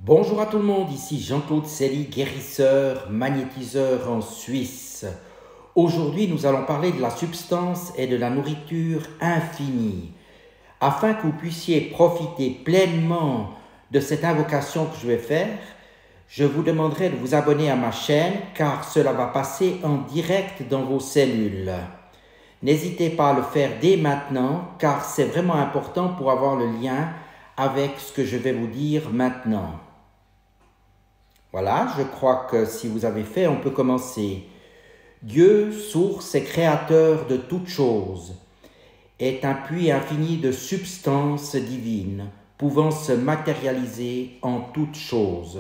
Bonjour à tout le monde, ici Jean-Claude Selly, guérisseur, magnétiseur en Suisse. Aujourd'hui, nous allons parler de la substance et de la nourriture infinie. Afin que vous puissiez profiter pleinement de cette invocation que je vais faire, je vous demanderai de vous abonner à ma chaîne car cela va passer en direct dans vos cellules. N'hésitez pas à le faire dès maintenant car c'est vraiment important pour avoir le lien avec ce que je vais vous dire maintenant. Voilà, je crois que si vous avez fait, on peut commencer. Dieu, source et créateur de toutes choses, est un puits infini de substance divine, pouvant se matérialiser en toutes choses.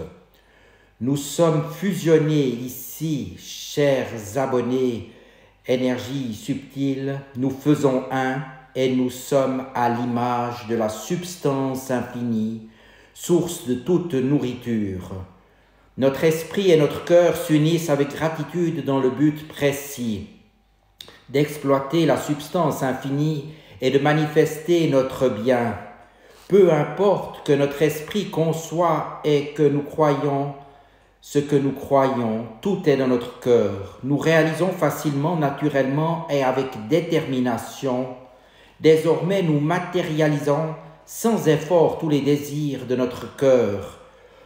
Nous sommes fusionnés ici, chers abonnés, énergie subtile, nous faisons un et nous sommes à l'image de la substance infinie, source de toute nourriture. Notre esprit et notre cœur s'unissent avec gratitude dans le but précis d'exploiter la substance infinie et de manifester notre bien. Peu importe que notre esprit conçoit et que nous croyons ce que nous croyons, tout est dans notre cœur. Nous réalisons facilement, naturellement et avec détermination. Désormais, nous matérialisons sans effort tous les désirs de notre cœur.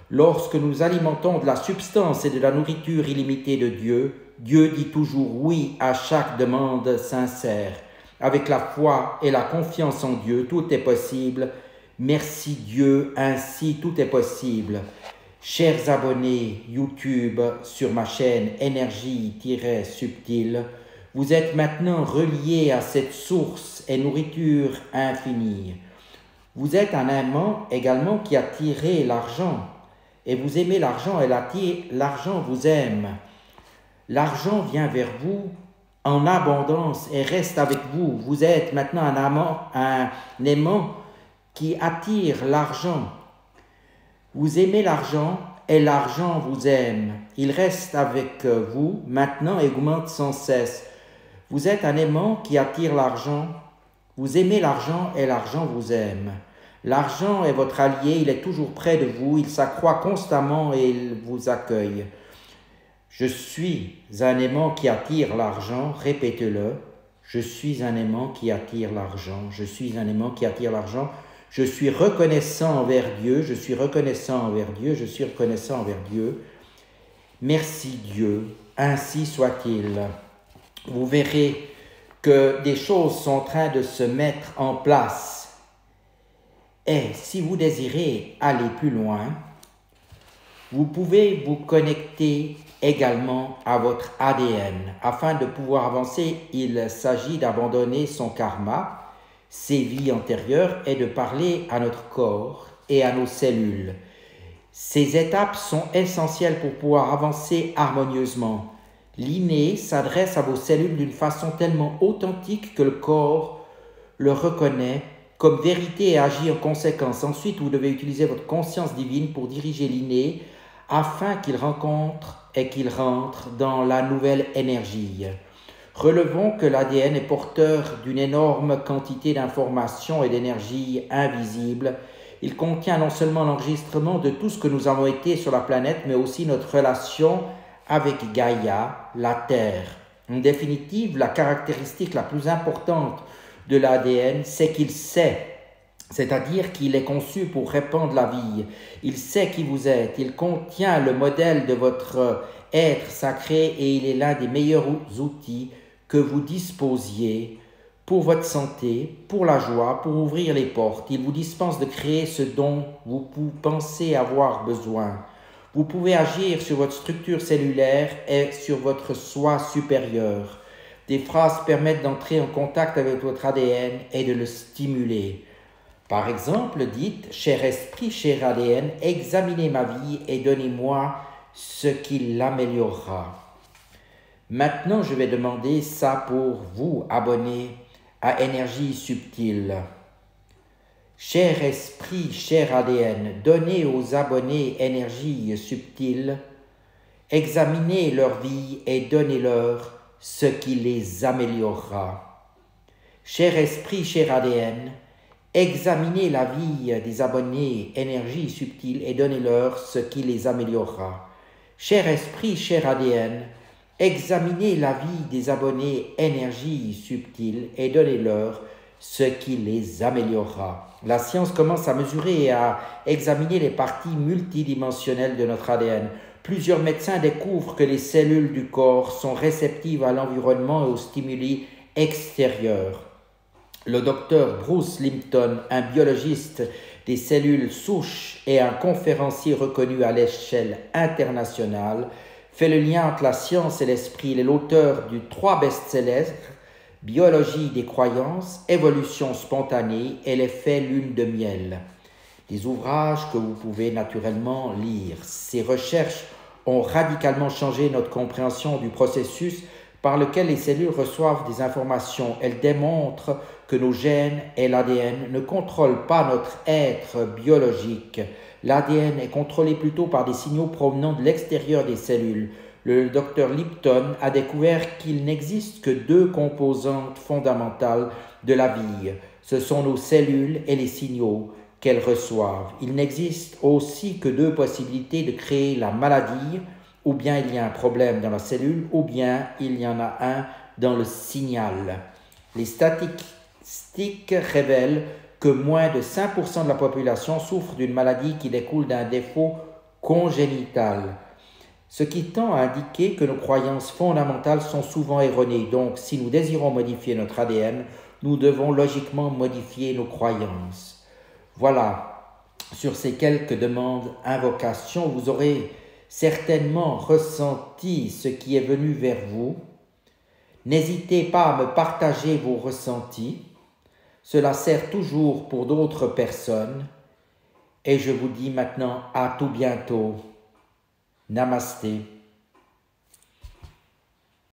Lorsque nous alimentons de la substance et de la nourriture illimitée de Dieu, Dieu dit toujours oui à chaque demande sincère. Avec la foi et la confiance en Dieu, tout est possible. Merci Dieu, ainsi tout est possible. Chers abonnés YouTube sur ma chaîne Énergie-Subtile, vous êtes maintenant reliés à cette source et nourriture infinie. Vous êtes un aimant également qui attire l'argent. Et vous aimez l'argent et l'argent vous aime. L'argent vient vers vous en abondance et reste avec vous. Vous êtes maintenant un aimant qui attire l'argent. Vous aimez l'argent et l'argent vous aime. Il reste avec vous maintenant et augmente sans cesse. Vous êtes un aimant qui attire l'argent. Vous aimez l'argent et l'argent vous aime. L'argent est votre allié, il est toujours près de vous, il s'accroît constamment et il vous accueille. Je suis un aimant qui attire l'argent, répétez-le. Je suis un aimant qui attire l'argent, je suis un aimant qui attire l'argent. Je suis reconnaissant envers Dieu, je suis reconnaissant envers Dieu, je suis reconnaissant envers Dieu. Merci Dieu, ainsi soit-il. Vous verrez que des choses sont en train de se mettre en place. Et si vous désirez aller plus loin, vous pouvez vous connecter également à votre ADN. Afin de pouvoir avancer, il s'agit d'abandonner son karma, ses vies antérieures et de parler à notre corps et à nos cellules. Ces étapes sont essentielles pour pouvoir avancer harmonieusement. L'inné s'adresse à vos cellules d'une façon tellement authentique que le corps le reconnaît comme vérité et agit en conséquence. Ensuite, vous devez utiliser votre conscience divine pour diriger l'inné afin qu'il rencontre et qu'il rentre dans la nouvelle énergie. Relevons que l'ADN est porteur d'une énorme quantité d'informations et d'énergie invisible. Il contient non seulement l'enregistrement de tout ce que nous avons été sur la planète, mais aussi notre relation avec Gaïa, la Terre. En définitive, la caractéristique la plus importante de l'ADN, c'est qu'il sait, c'est-à-dire qu'il est conçu pour répandre la vie. Il sait qui vous êtes, il contient le modèle de votre être sacré et il est l'un des meilleurs outils que vous disposiez pour votre santé, pour la joie, pour ouvrir les portes. Il vous dispense de créer ce dont vous pensez avoir besoin. Vous pouvez agir sur votre structure cellulaire et sur votre soi supérieur. Des phrases permettent d'entrer en contact avec votre ADN et de le stimuler. Par exemple, dites « Cher esprit, cher ADN, examinez ma vie et donnez-moi ce qui l'améliorera. » Maintenant, je vais demander ça pour vous, abonnés à Énergie Subtile. Cher esprit, cher ADN, donnez aux abonnés Énergie Subtile, examinez leur vie et donnez-leur ce qui les améliorera. Cher esprit, cher ADN, Examinez la vie des abonnés énergie subtile et donnez-leur ce qui les améliorera. Cher esprit, cher ADN, examinez la vie des abonnés énergie subtile et donnez-leur ce qui les améliorera. La science commence à mesurer et à examiner les parties multidimensionnelles de notre ADN. Plusieurs médecins découvrent que les cellules du corps sont réceptives à l'environnement et aux stimuli extérieurs. Le docteur Bruce Lipton, un biologiste des cellules souches et un conférencier reconnu à l'échelle internationale, fait le lien entre la science et l'esprit. Il est l'auteur de 3 best-sellers, Biologie des croyances, Évolution spontanée et l'effet lune de miel. Des ouvrages que vous pouvez naturellement lire. Ces recherches ont radicalement changé notre compréhension du processus par lequel les cellules reçoivent des informations. Elles démontrent que nos gènes et l'ADN ne contrôlent pas notre être biologique. L'ADN est contrôlé plutôt par des signaux provenant de l'extérieur des cellules. Le docteur Lipton a découvert qu'il n'existe que 2 composantes fondamentales de la vie. Ce sont nos cellules et les signaux qu'elles reçoivent. Il n'existe aussi que 2 possibilités de créer la maladie. Ou bien il y a un problème dans la cellule, ou bien il y en a un dans le signal. Les statistiques révèlent que moins de 5% de la population souffre d'une maladie qui découle d'un défaut congénital, ce qui tend à indiquer que nos croyances fondamentales sont souvent erronées. Donc, si nous désirons modifier notre ADN, nous devons logiquement modifier nos croyances. Voilà, sur ces quelques demandes, invocations, vous aurez certainement ressenti ce qui est venu vers vous. N'hésitez pas à me partager vos ressentis. Cela sert toujours pour d'autres personnes. Et je vous dis maintenant à tout bientôt. Namasté.